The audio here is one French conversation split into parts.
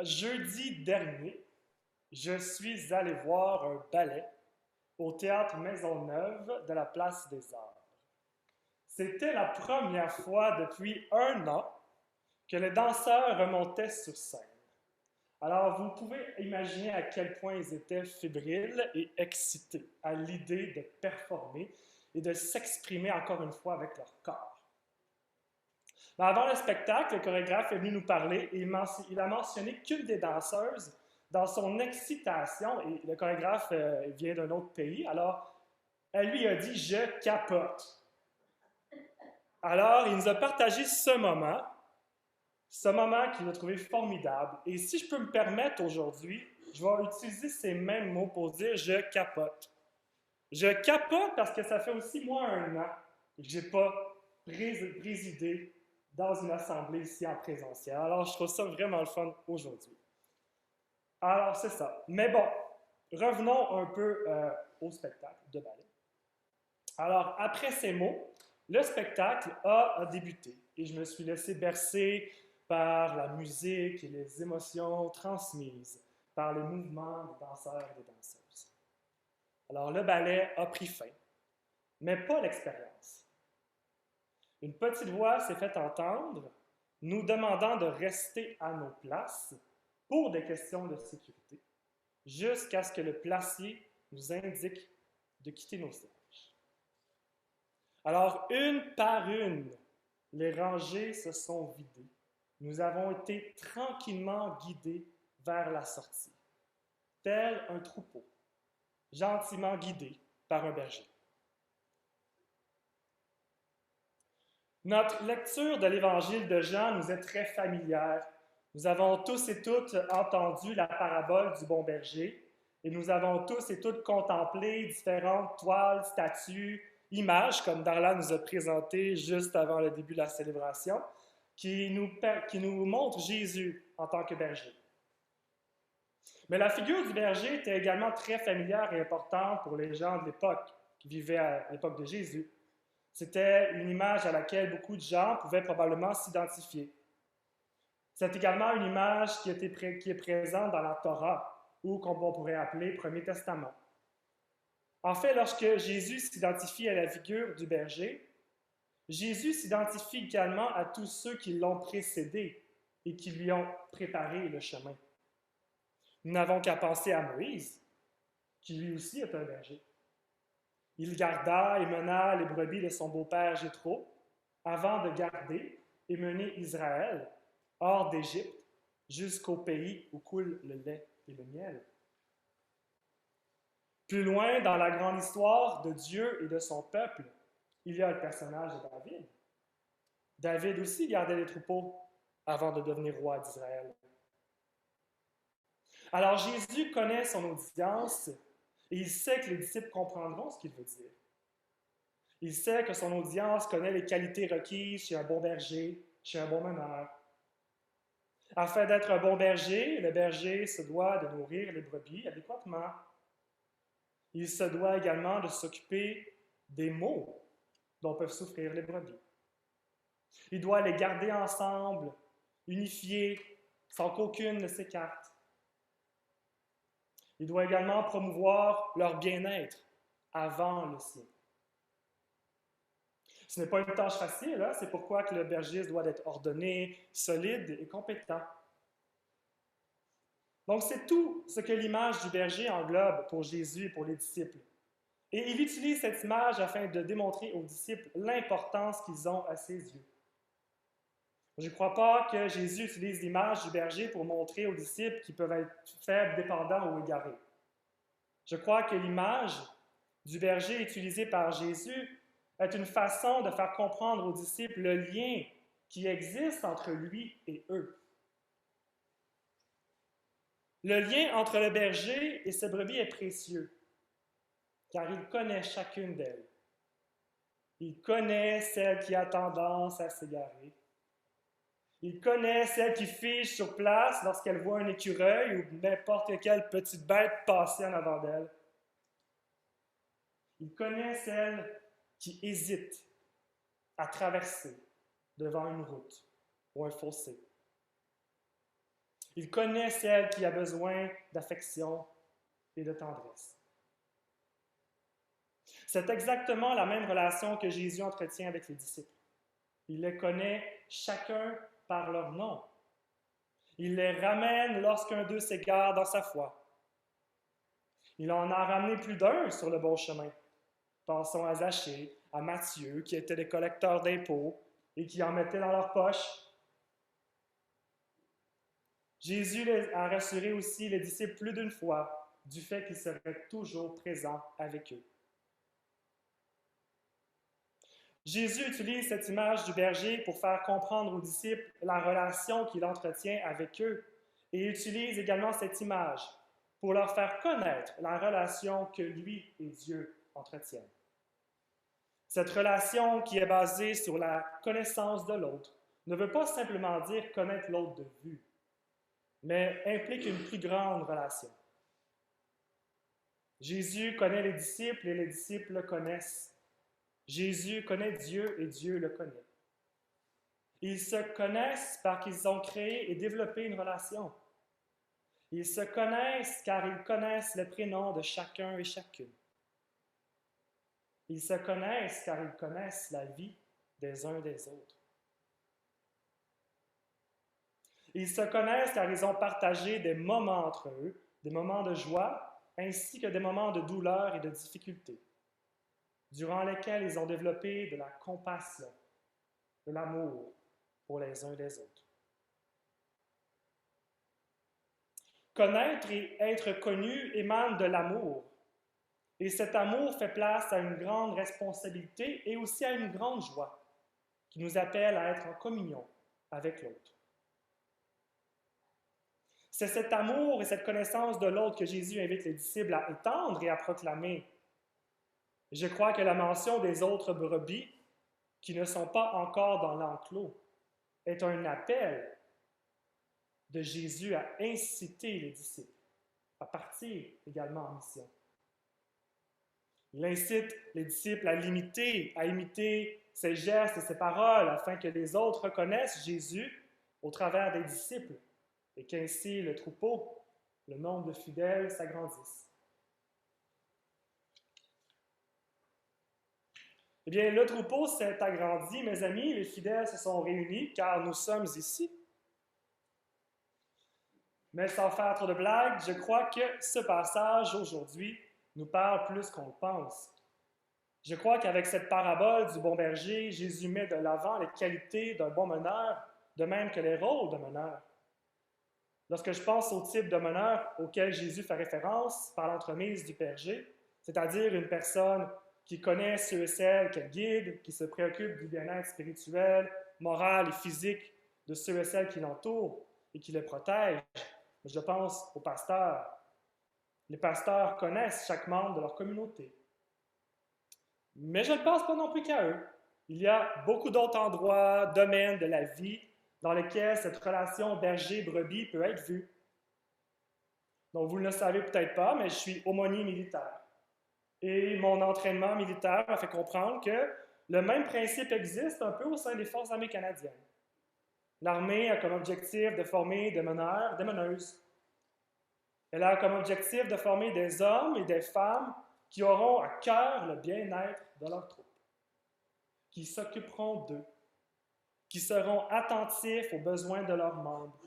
Jeudi dernier, je suis allé voir un ballet au Théâtre Maisonneuve de la Place des Arts. C'était la première fois depuis un an que les danseurs remontaient sur scène. Alors, vous pouvez imaginer à quel point ils étaient fébriles et excités à l'idée de performer et de s'exprimer encore une fois avec leur corps. Mais avant le spectacle, le chorégraphe est venu nous parler et il a mentionné qu'une des danseuses, dans son excitation, et le chorégraphe vient d'un autre pays, alors elle lui a dit « je capote ». Alors, il nous a partagé ce moment qu'il a trouvé formidable. Et si je peux me permettre aujourd'hui, je vais utiliser ces mêmes mots pour dire « je capote ». Je capote parce que ça fait aussi moi un an que je n'ai pas présidé dans une assemblée ici en présentiel. Alors, je trouve ça vraiment le fun aujourd'hui. Alors, c'est ça. Mais bon, revenons un peu au spectacle de ballet. Alors, après ces mots, le spectacle a débuté et je me suis laissé bercer par la musique et les émotions transmises par les mouvements des danseurs et des danseuses. Alors, le ballet a pris fin, mais pas l'expérience. Une petite voix s'est fait entendre, nous demandant de rester à nos places pour des questions de sécurité, jusqu'à ce que le placier nous indique de quitter nos sièges. Alors, une par une, les rangées se sont vidées. Nous avons été tranquillement guidés vers la sortie, tel un troupeau, gentiment guidé par un berger. Notre lecture de l'Évangile de Jean nous est très familière. Nous avons tous et toutes entendu la parabole du bon berger et nous avons tous et toutes contemplé différentes toiles, statues, images, comme Darla nous a présenté juste avant le début de la célébration, qui nous montrent Jésus en tant que berger. Mais la figure du berger était également très familière et importante pour les gens de l'époque qui vivaient à l'époque de Jésus. C'était une image à laquelle beaucoup de gens pouvaient probablement s'identifier. C'est également une image qui est présente dans la Torah, ou qu'on pourrait appeler Premier Testament. En fait, lorsque Jésus s'identifie à la figure du berger, Jésus s'identifie également à tous ceux qui l'ont précédé et qui lui ont préparé le chemin. Nous n'avons qu'à penser à Moïse, qui lui aussi est un berger. Il garda et mena les brebis de son beau-père Jéthro avant de garder et mener Israël hors d'Égypte jusqu'au pays où coule le lait et le miel. Plus loin dans la grande histoire de Dieu et de son peuple, il y a le personnage de David. David aussi gardait les troupeaux avant de devenir roi d'Israël. Alors Jésus connaît son audience et il sait que les disciples comprendront ce qu'il veut dire. Il sait que son audience connaît les qualités requises chez un bon berger, chez un bon meneur. Afin d'être un bon berger, le berger se doit de nourrir les brebis adéquatement. Il se doit également de s'occuper des maux dont peuvent souffrir les brebis. Il doit les garder ensemble, unifiés, sans qu'aucune ne s'écarte. Il doit également promouvoir leur bien-être avant le sien. Ce n'est pas une tâche facile, hein? C'est pourquoi que le berger doit être ordonné, solide et compétent. Donc, c'est tout ce que l'image du berger englobe pour Jésus et pour les disciples. Et il utilise cette image afin de démontrer aux disciples l'importance qu'ils ont à ses yeux. Je ne crois pas que Jésus utilise l'image du berger pour montrer aux disciples qu'ils peuvent être faibles, dépendants ou égarés. Je crois que l'image du berger utilisée par Jésus est une façon de faire comprendre aux disciples le lien qui existe entre lui et eux. Le lien entre le berger et ses brebis est précieux, car il connaît chacune d'elles. Il connaît celle qui a tendance à s'égarer. Il connaît celle qui fige sur place lorsqu'elle voit un écureuil ou n'importe quelle petite bête passer en avant d'elle. Il connaît celle qui hésite à traverser devant une route ou un fossé. Il connaît celle qui a besoin d'affection et de tendresse. C'est exactement la même relation que Jésus entretient avec les disciples. Il les connaît chacun par leur nom. Il les ramène lorsqu'un d'eux s'égare dans sa foi. Il en a ramené plus d'un sur le bon chemin. Pensons à Zachée, à Matthieu, qui étaient des collecteurs d'impôts et qui en mettaient dans leur poche. Jésus a rassuré aussi les disciples plus d'une fois du fait qu'il serait toujours présent avec eux. Jésus utilise cette image du berger pour faire comprendre aux disciples la relation qu'il entretient avec eux et utilise également cette image pour leur faire connaître la relation que lui et Dieu entretiennent. Cette relation qui est basée sur la connaissance de l'autre ne veut pas simplement dire connaître l'autre de vue, mais implique une plus grande relation. Jésus connaît les disciples et les disciples le connaissent. Jésus connaît Dieu et Dieu le connaît. Ils se connaissent parce qu'ils ont créé et développé une relation. Ils se connaissent car ils connaissent le prénom de chacun et chacune. Ils se connaissent car ils connaissent la vie des uns des autres. Ils se connaissent car ils ont partagé des moments entre eux, des moments de joie, ainsi que des moments de douleur et de difficulté, durant lesquels ils ont développé de la compassion, de l'amour pour les uns des autres. Connaître et être connu émane de l'amour. Et cet amour fait place à une grande responsabilité et aussi à une grande joie qui nous appelle à être en communion avec l'autre. C'est cet amour et cette connaissance de l'autre que Jésus invite les disciples à étendre et à proclamer. Je crois que la mention des autres brebis qui ne sont pas encore dans l'enclos est un appel de Jésus à inciter les disciples à partir également en mission. Il incite les disciples à imiter ses gestes et ses paroles afin que les autres reconnaissent Jésus au travers des disciples et qu'ainsi le troupeau, le nombre de fidèles s'agrandisse. Eh bien, le troupeau s'est agrandi, mes amis, les fidèles se sont réunis car nous sommes ici. Mais sans faire trop de blagues, je crois que ce passage aujourd'hui nous parle plus qu'on le pense. Je crois qu'avec cette parabole du bon berger, Jésus met de l'avant les qualités d'un bon meneur, de même que les rôles de meneur. Lorsque je pense au type de meneur auquel Jésus fait référence par l'entremise du berger, c'est-à-dire une personne qui connaît ceux et celles qu'elle guide, qui se préoccupe du bien-être spirituel, moral et physique de ceux et celles qui l'entourent et qui les protègent, je pense aux pasteurs. Les pasteurs connaissent chaque membre de leur communauté. Mais je ne pense pas non plus qu'à eux. Il y a beaucoup d'autres endroits, domaines de la vie dans lesquels cette relation berger-brebis peut être vue. Donc, vous ne le savez peut-être pas, mais je suis aumônier militaire. Et mon entraînement militaire m'a fait comprendre que le même principe existe un peu au sein des Forces armées canadiennes. L'armée a comme objectif de former des meneurs, des meneuses. Elle a comme objectif de former des hommes et des femmes qui auront à cœur le bien-être de leurs troupes, qui s'occuperont d'eux, qui seront attentifs aux besoins de leurs membres,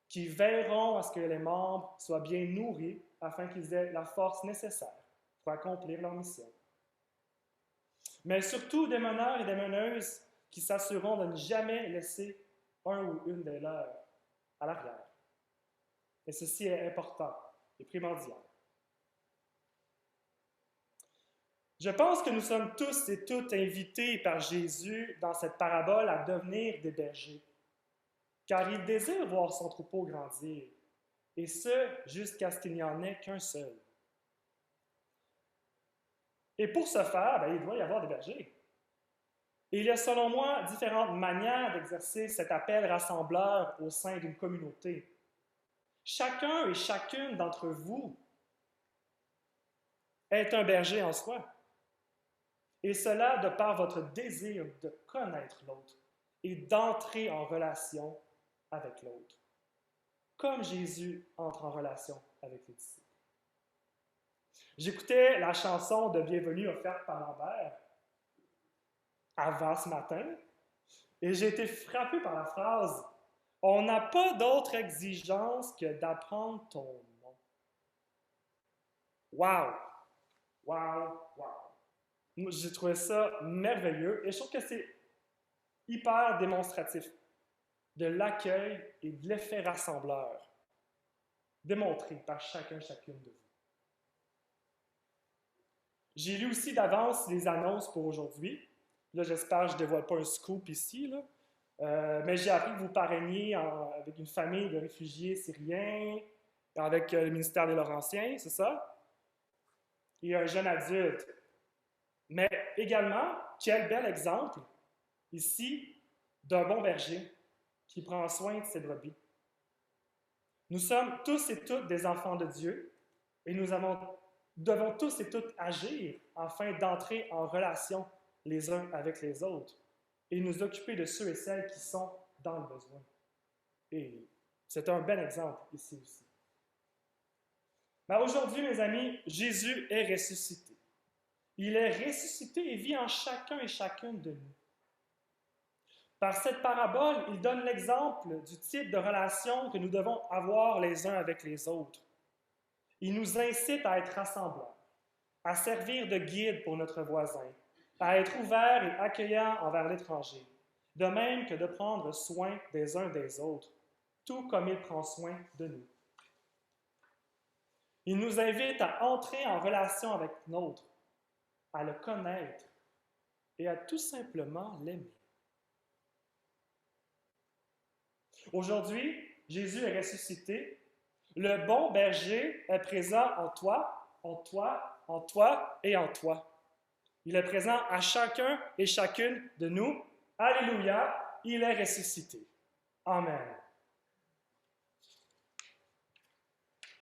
qui veilleront à ce que les membres soient bien nourris afin qu'ils aient la force nécessaire pour accomplir leur mission. Mais surtout des meneurs et des meneuses qui s'assureront de ne jamais laisser un ou une des leurs à l'arrière. Et ceci est important et primordial. Je pense que nous sommes tous et toutes invités par Jésus dans cette parabole à devenir des bergers, car il désire voir son troupeau grandir, et ce, jusqu'à ce qu'il n'y en ait qu'un seul. Et pour ce faire, il doit y avoir des bergers. Et il y a, selon moi, différentes manières d'exercer cet appel rassembleur au sein d'une communauté. Chacun et chacune d'entre vous est un berger en soi. Et cela de par votre désir de connaître l'autre et d'entrer en relation avec l'autre. comme Jésus entre en relation avec les disciples. J'écoutais la chanson de Bienvenue offerte par Lambert avant ce matin et j'ai été frappé par la phrase « On n'a pas d'autre exigence que d'apprendre ton nom. » Wow! Wow! Wow! J'ai trouvé ça merveilleux et je trouve que c'est hyper démonstratif de l'accueil et de l'effet rassembleur démontré par chacune de vous. J'ai lu aussi d'avance les annonces pour aujourd'hui. Là, j'espère que je ne dévoile pas un scoop ici, là. Mais j'ai appris que vous parrainiez avec une famille de réfugiés syriens, avec le ministère des Laurentiens, c'est ça? Et un jeune adulte. Mais également, quel bel exemple, ici, d'un bon berger qui prend soin de ses brebis. Nous sommes tous et toutes des enfants de Dieu et nous devons tous et toutes agir afin d'entrer en relation les uns avec les autres et nous occuper de ceux et celles qui sont dans le besoin. Et c'est un bel exemple ici aussi. Mais aujourd'hui, mes amis, Jésus est ressuscité. Il est ressuscité et vit en chacun et chacune de nous. Par cette parabole, il donne l'exemple du type de relation que nous devons avoir les uns avec les autres. Il nous incite à être rassembleurs, à servir de guide pour notre voisin, à être ouverts et accueillants envers l'étranger, de même que de prendre soin des uns des autres, tout comme il prend soin de nous. Il nous invite à entrer en relation avec l'autre, à le connaître et à tout simplement l'aimer. Aujourd'hui, Jésus est ressuscité. Le bon berger est présent en toi, en toi, en toi et en toi. Il est présent à chacun et chacune de nous. Alléluia, il est ressuscité. Amen.